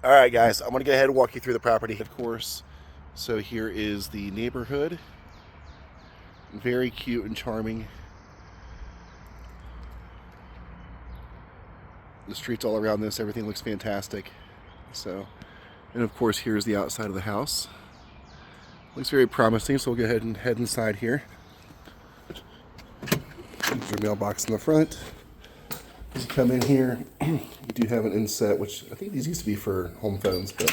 All right, guys, I'm going to go ahead and walk you through the property, of course. So here is the neighborhood. Very cute and charming. The streets all around this, everything looks fantastic. So, and of course, here's the outside of the house. Looks very promising, so we'll go ahead and head inside here. There's your mailbox in the front. As you come in here, you do have an inset, which I think these used to be for home phones, but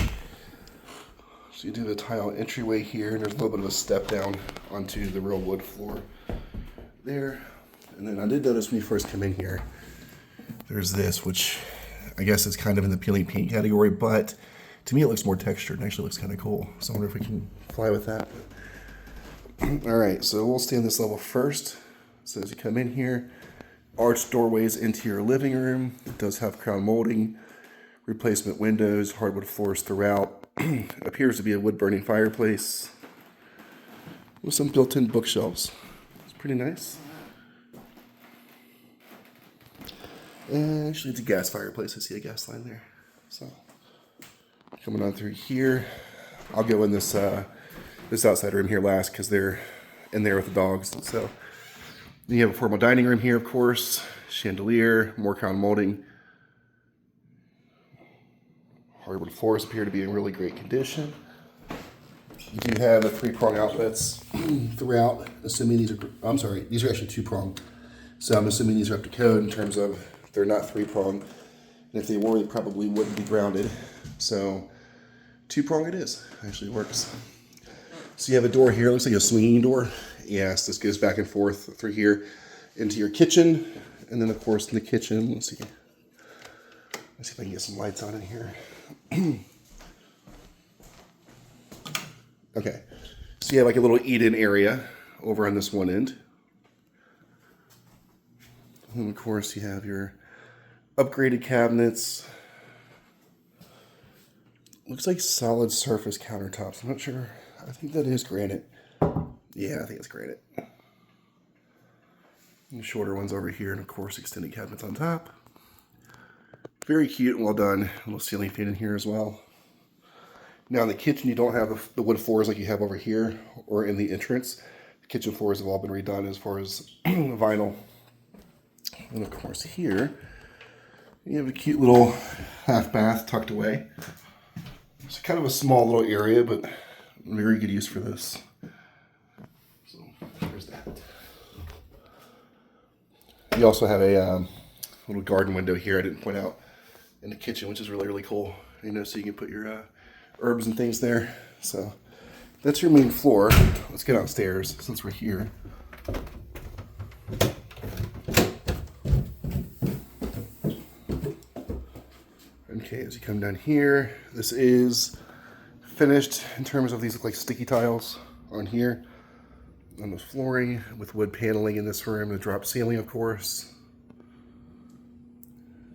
so you do have a tile entryway here, and there's a little bit of a step down onto the real wood floor there. And then I did notice when you first come in here, there's this, which I guess is kind of in the peeling paint category, but to me it looks more textured and actually looks kind of cool. So I wonder if we can fly with that. All right, so we'll stay on this level first. So as you come in here, arched doorways into your living room. It does have crown molding, replacement windows, hardwood floors throughout. Appears to be a wood-burning fireplace with some built-in bookshelves. It's pretty nice. And actually, it's a gas fireplace. I see a gas line there. So coming on through here, I'll go in this this outside room here last because they're in there with the dogs. So you have a formal dining room here, of course, chandelier, more crown molding. Hardwood floors appear to be in really great condition. You do have the 3-prong outlets throughout, assuming these are, I'm sorry, these are actually 2-prong. So I'm assuming these are up to code in terms of they're not 3-prong. And if they were, they probably wouldn't be grounded. So 2-prong it is, actually works. So you have a door here, looks like a swinging door. Yes, this goes back and forth through here into your kitchen. And then of course in the kitchen, let's see if I can get some lights on in here. Okay, so you have like a little eat-in area over on this one end. And of course you have your upgraded cabinets. Looks like solid surface countertops. I'm not sure. I think that is granite. Yeah, I think it's granite. And shorter ones over here, and of course extended cabinets on top. Very cute and well done. A little ceiling fan in here as well. Now in the kitchen, you don't have the wood floors like you have over here or in the entrance. The kitchen floors have all been redone as far as vinyl. And of course here, you have a cute little half bath tucked away. It's kind of a small little area, but very good use for this. So there's that. You also have a little garden window here I didn't point out in the kitchen, which is really, really cool. You know, so you can put your herbs and things there. So that's your main floor. Let's get downstairs since we're here. Okay, as you come down here, this is finished in terms of these look like sticky tiles on here. On the flooring with wood paneling in this room, the drop ceiling, of course.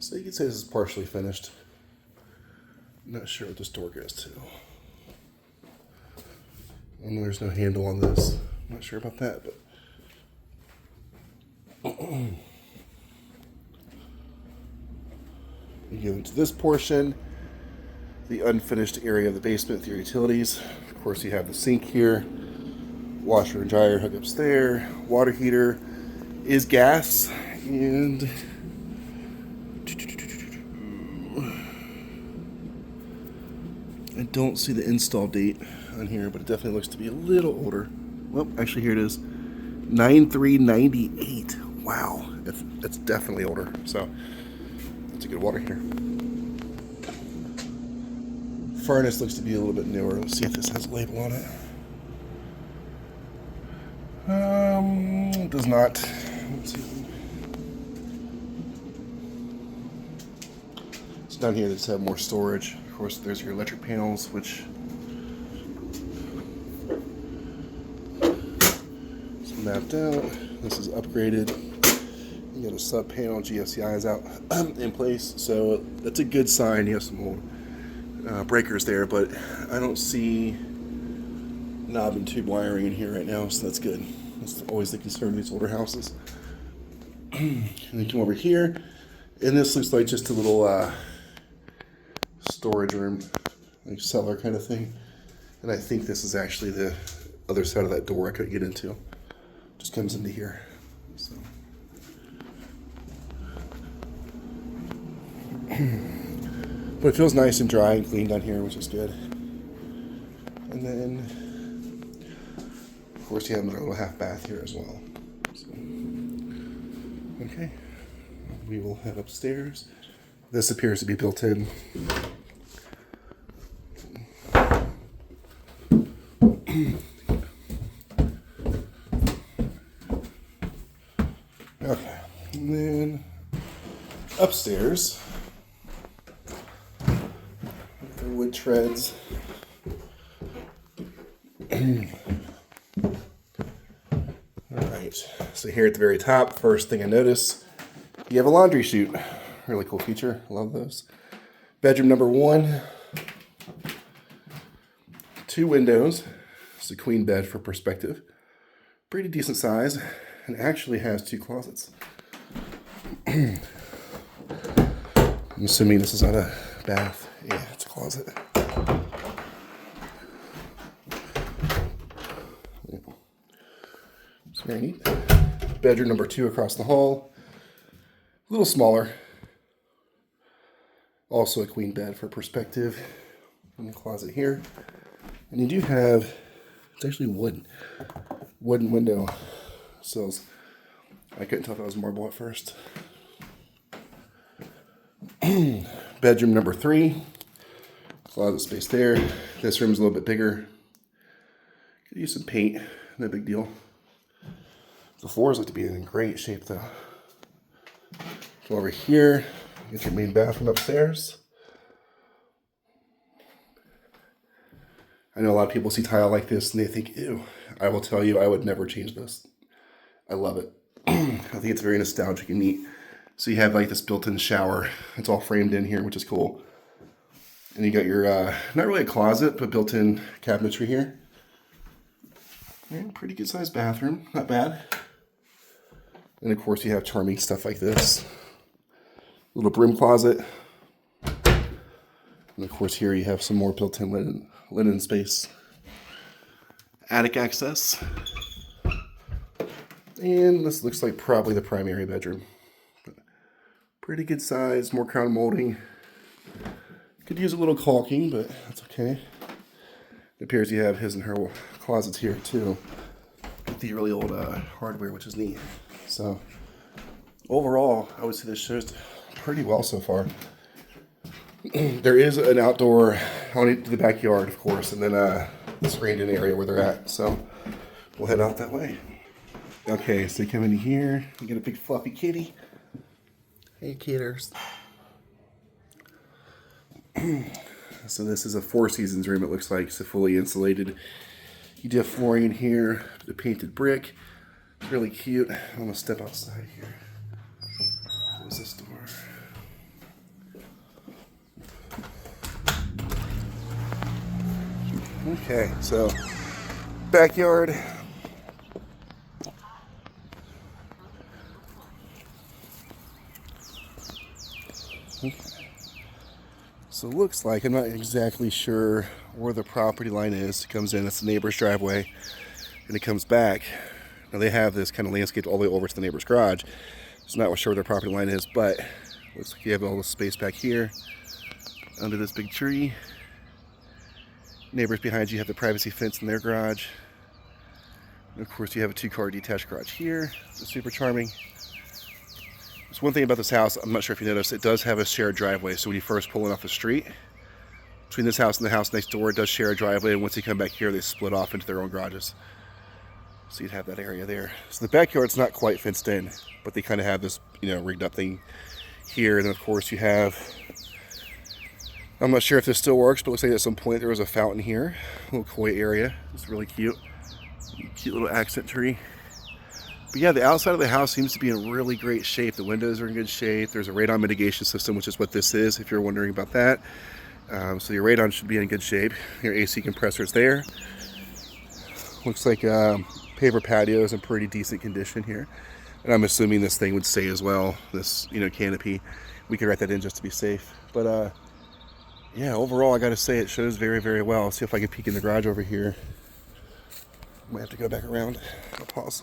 So you can say this is partially finished. I'm not sure what this door goes to. I know there's no handle on this. I'm not sure about that, but you go into this portion, the unfinished area of the basement with your utilities. Of course, you have the sink here, washer and dryer hookups there, water heater is gas, and I don't see the install date on here, but it definitely looks to be a little older. Well, actually, here it is, 9398. Wow, that's definitely older. So that's a good water heater. Furnace looks to be a little bit newer. Let's see if this has a label on it. It does not. Let's see. So down here, let's have more storage. Of course, there's your electric panels, which is mapped out. This is upgraded. You got a sub panel, GFCI is out in place, so that's a good sign. You have some old breakers there, but I don't see knob and tube wiring in here right now, so that's good. That's always the concern of these older houses. And then come over here, and this looks like just a little storage room, like cellar kind of thing. And I think this is actually the other side of that door I couldn't get into. Just comes into here. So. But it feels nice and dry and clean down here, which is good. And then, of course, you have another little half bath here as well. So, okay, we will head upstairs. This appears to be built in. Okay, and then upstairs, the wood treads. Alright, so here at the very top, first thing I notice, you have a laundry chute. Really cool feature, love those. Bedroom number 1, 2 windows. It's a queen bed for perspective. Pretty decent size, and actually has 2 closets. I'm assuming this is not a bath. Yeah, it's a closet. It's very neat. Bedroom number 2 across the hall. A little smaller. Also a queen bed for perspective. In the closet here. And you do have, it's actually wooden window sills. I couldn't tell if it was marble at first. Bedroom number 3. Closet space there. This room's a little bit bigger. Could use some paint, no big deal. The floors look to be in great shape though. So over here, you get your main bathroom upstairs. I know a lot of people see tile like this and they think, ew. I will tell you, I would never change this. I love it. I think it's very nostalgic and neat. So you have like this built-in shower. It's all framed in here, which is cool. And you got your, not really a closet, but built-in cabinetry here. And pretty good sized bathroom, not bad. And of course you have charming stuff like this. Little broom closet. And of course here you have some more built-in linen space. Attic access. And this looks like probably the primary bedroom. But pretty good size, more crown molding. Could use a little caulking, but that's okay. It appears you have his and her closets here too. With the really old hardware, which is neat. So overall, I would say this shows pretty well so far. There is an outdoor out into the backyard, of course, and then a screened-in area where they're at. So we'll head out that way. Okay, so you come in here, you get a big fluffy kitty. Hey, kitters. So this is a Four Seasons room, it looks like. It's fully insulated. You do have flooring in here, the painted brick. It's really cute. I'm gonna step outside here. Close this door. Okay, so backyard. Okay. So it looks like, I'm not exactly sure where the property line is. It comes in, it's the neighbor's driveway, and it comes back. Now they have this kind of landscaped all the way over to the neighbor's garage. It's not sure where their property line is, but looks like you have all the space back here under this big tree. Neighbors behind you have the privacy fence in their garage. And of course you have a 2-car detached garage here. It's super charming. There's one thing about this house, I'm not sure if you noticed, it does have a shared driveway. So when you first pull in off the street, between this house and the house next door, it does share a driveway. And once you come back here, they split off into their own garages. So you'd have that area there. So the backyard's not quite fenced in, but they kind of have this, rigged up thing here. And then of course you have, I'm not sure if this still works, but it looks like at some point there was a fountain here. A little koi area. It's really cute. Cute little accent tree. But yeah, the outside of the house seems to be in really great shape. The windows are in good shape. There's a radon mitigation system, which is what this is, if you're wondering about that. So your radon should be in good shape. Your AC compressor's there. Looks like paver patio is in pretty decent condition here. And I'm assuming this thing would stay as well. This, canopy. We could write that in just to be safe. But yeah, overall, I got to say it shows very, very well. See if I can peek in the garage over here. Might have to go back around. I'll pause.